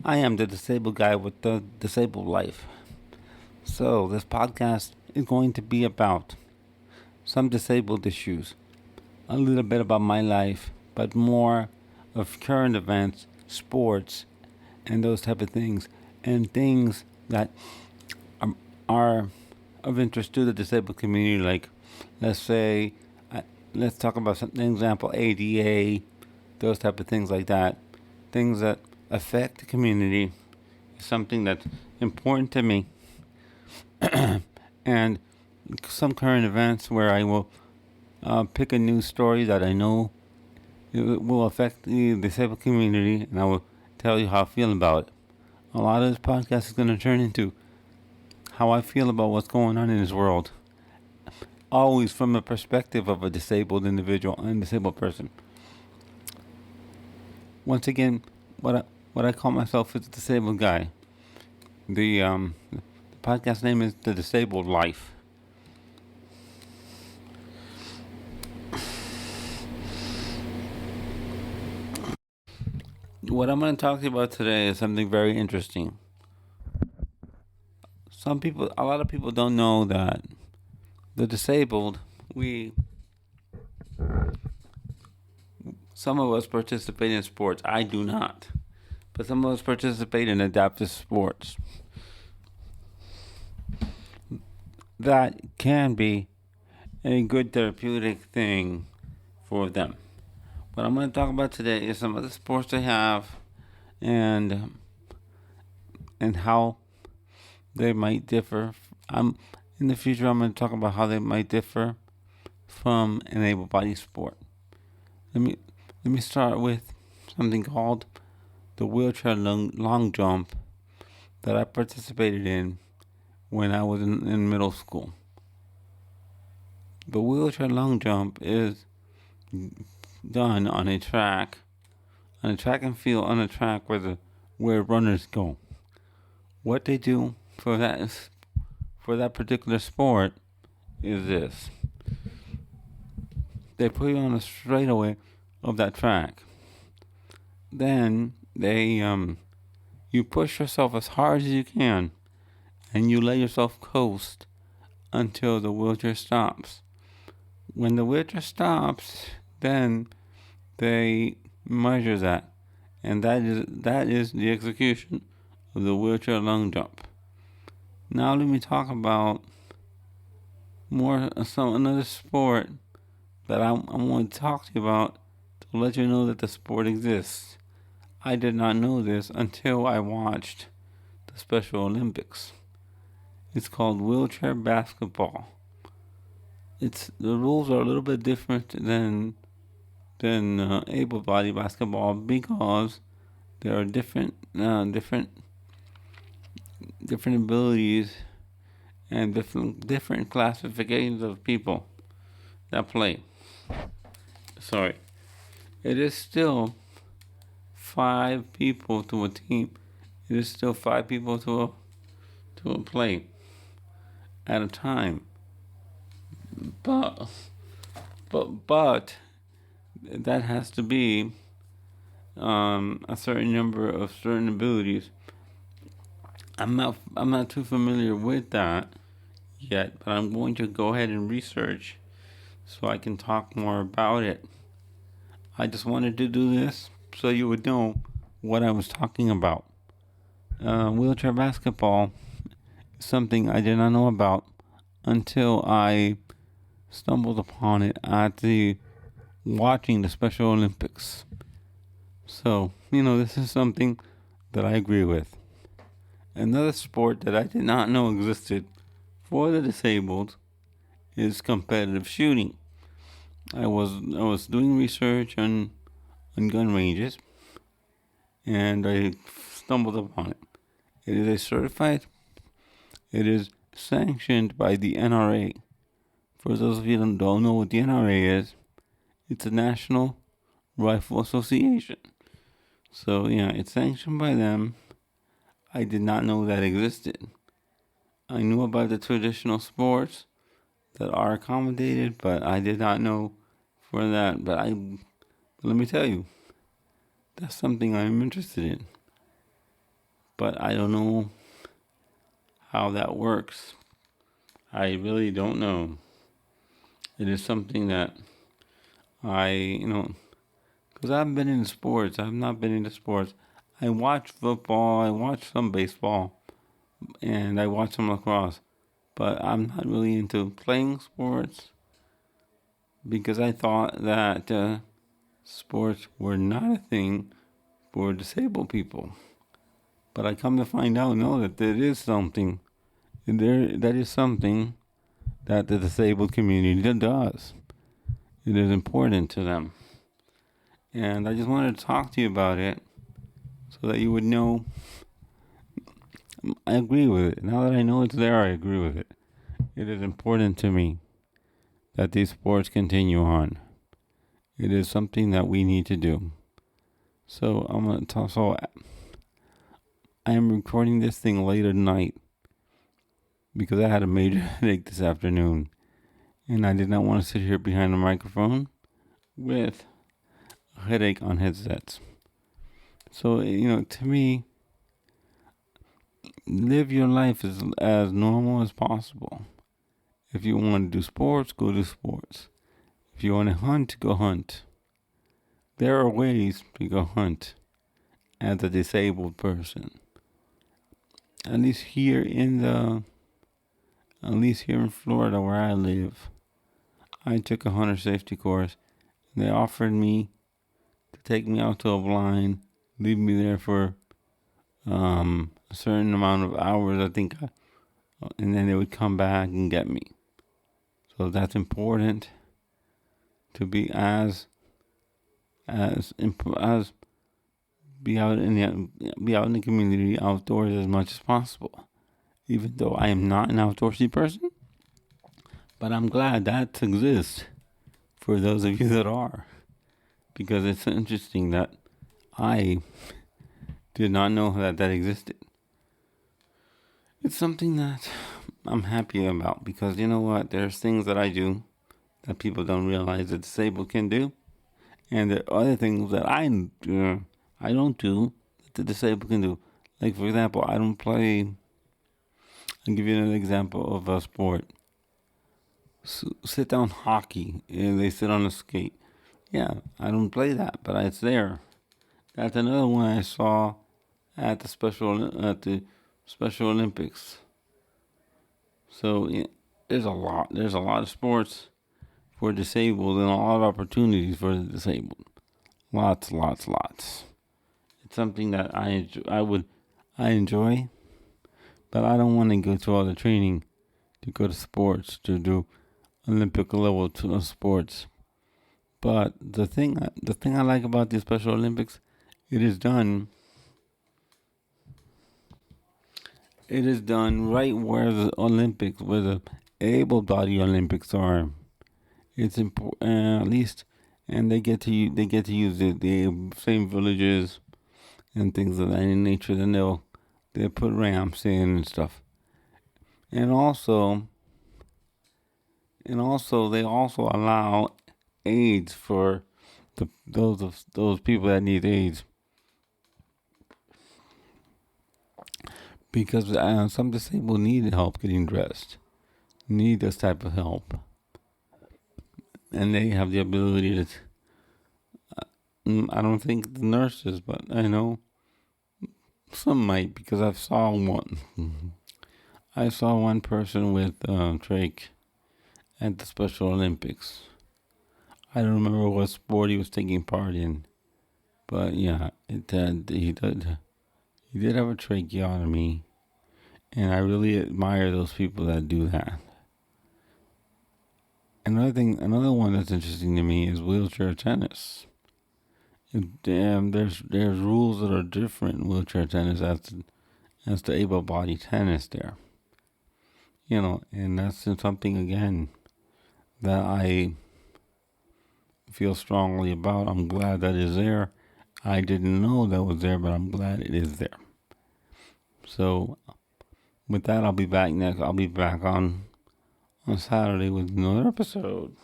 I am the disabled guy with the disabled life. So, this podcast is going to be about some disabled issues, a little bit about my life, but more of current events, sports, and those type of things, and things that are of interest to the disabled community. Like, let's say, uh, let's talk about something. Example: ADA, those type of things like that. Things that affect the community is something that's important to me, and some current events where I will pick a news story that I know it will affect the disabled community, and I will tell you how I feel about it. A lot of this podcast is going to turn into how I feel about what's going on in this world, always from the perspective of a disabled individual and disabled person. Once again, what I call myself is a disabled guy. The podcast name is The Disabled Life. What I'm going to talk to you about today is something very interesting. A lot of people don't know that the disabled, we, some of us participate in sports. I do not. But some of us participate in adaptive sports. That can be a good therapeutic thing for them. What I'm going to talk about today is some of the sports they have and and how they might differ. I'm In the future I'm going to talk about how they might differ from an able-bodied sport. Let me let me start with something called the wheelchair long jump that I participated in when I was in middle school. The wheelchair long jump is done on a track and field, on a track where runners go. What they do for that particular sport is this: they put you on a straightaway of that track. Then you push yourself as hard as you can, and you let yourself coast until the wheelchair stops. When the wheelchair stops, then they measure that, and that is the execution of the wheelchair long jump. Now let me talk about another sport that I want to talk to you about to let you know that the sport exists. I did not know this until I watched the Special Olympics. It's called wheelchair basketball. It's the rules are a little bit different than able-bodied basketball because there are different abilities and different classifications of people that play. Sorry, it is still 5 people to a team. It is still 5 people to a play at a time. But but that has to be a certain number of certain abilities. I'm not too familiar with that yet, but I'm going to go ahead and research so I can talk more about it. I just wanted to do this so you would know what I was talking about. Wheelchair basketball is something I did not know about until I stumbled upon it at the watching the Special Olympics. So, this is something that I agree with. Another sport that I did not know existed for the disabled is competitive shooting. I was doing research on gun ranges, and I stumbled upon it. It is sanctioned by the NRA. For those of you that don't know what the NRA is, it's a National Rifle Association. So yeah, it's sanctioned by them. I did not know that existed. I knew about the traditional sports that are accommodated, but I did not know for that. Let me tell you, that's something I'm interested in. but I don't know how that works. I really don't know. It is something that because I've been in sports. I've not been into sports. I watch football. I watch some baseball, and I watch some lacrosse. But I'm not really into playing sports because I thought that sports were not a thing for disabled people. But I come to find out, no, that there is something. That is something that the disabled community does. It is important to them. And I just wanted to talk to you about it so that you would know. I agree with it. Now that I know it's there, I agree with it. It is important to me that these sports continue on. It is something that we need to do. So I'm gonna talk. So I am recording this thing late at night because I had a major headache this afternoon, and I did not want to sit here behind a microphone with a headache on headsets. So to me, live your life as normal as possible. If you want to do sports, go do sports. If you want to hunt, go hunt. There are ways to go hunt as a disabled person. At least here in Florida where I live, I took a hunter safety course. They offered me to take me out to a blind, leave me there for a certain amount of hours, I think, and then they would come back and get me. So that's important to be as be out in the community outdoors as much as possible. Even though I am not an outdoorsy person, but I'm glad that exists for those of you that are, because it's interesting that I did not know that existed. It's something that I'm happy about because you know what? There's things that I do that people don't realize that disabled can do, and there are other things that I don't do that the disabled can do. Like for example, I don't play. I'll give you another example of a sport. Sit down hockey, and they sit on a skate. Yeah, I don't play that, but it's there. That's another one I saw at the Special Olympics. So there's a lot. There's a lot of sports for disabled and a lot of opportunities for the disabled. Lots. It's something that I enjoy, but I don't want to go through all the training to go to sports to do Olympic level sports. But the thing I like about the Special Olympics, it is done right where the Olympics, where the able-bodied Olympics are. It's important, at least, and they get to use the same villages and things of that nature. Then they put ramps in and stuff, and also they also allow aids for those people that need aids, because some disabled need help getting dressed, need this type of help, and they have the ability to. I don't think the nurses, but I know some might because I saw one. I saw one person with trach at the Special Olympics. I don't remember what sport he was taking part in, but yeah, he did have a tracheotomy, and I really admire those people that do that. Another one that's interesting to me is wheelchair tennis. There's rules that are different in wheelchair tennis as to able-bodied tennis there. And that's something again that I feel strongly about. I'm glad that is there. I didn't know that was there, but I'm glad it is there. So with that, I'll be back next. I'll be back on Saturday with another episode.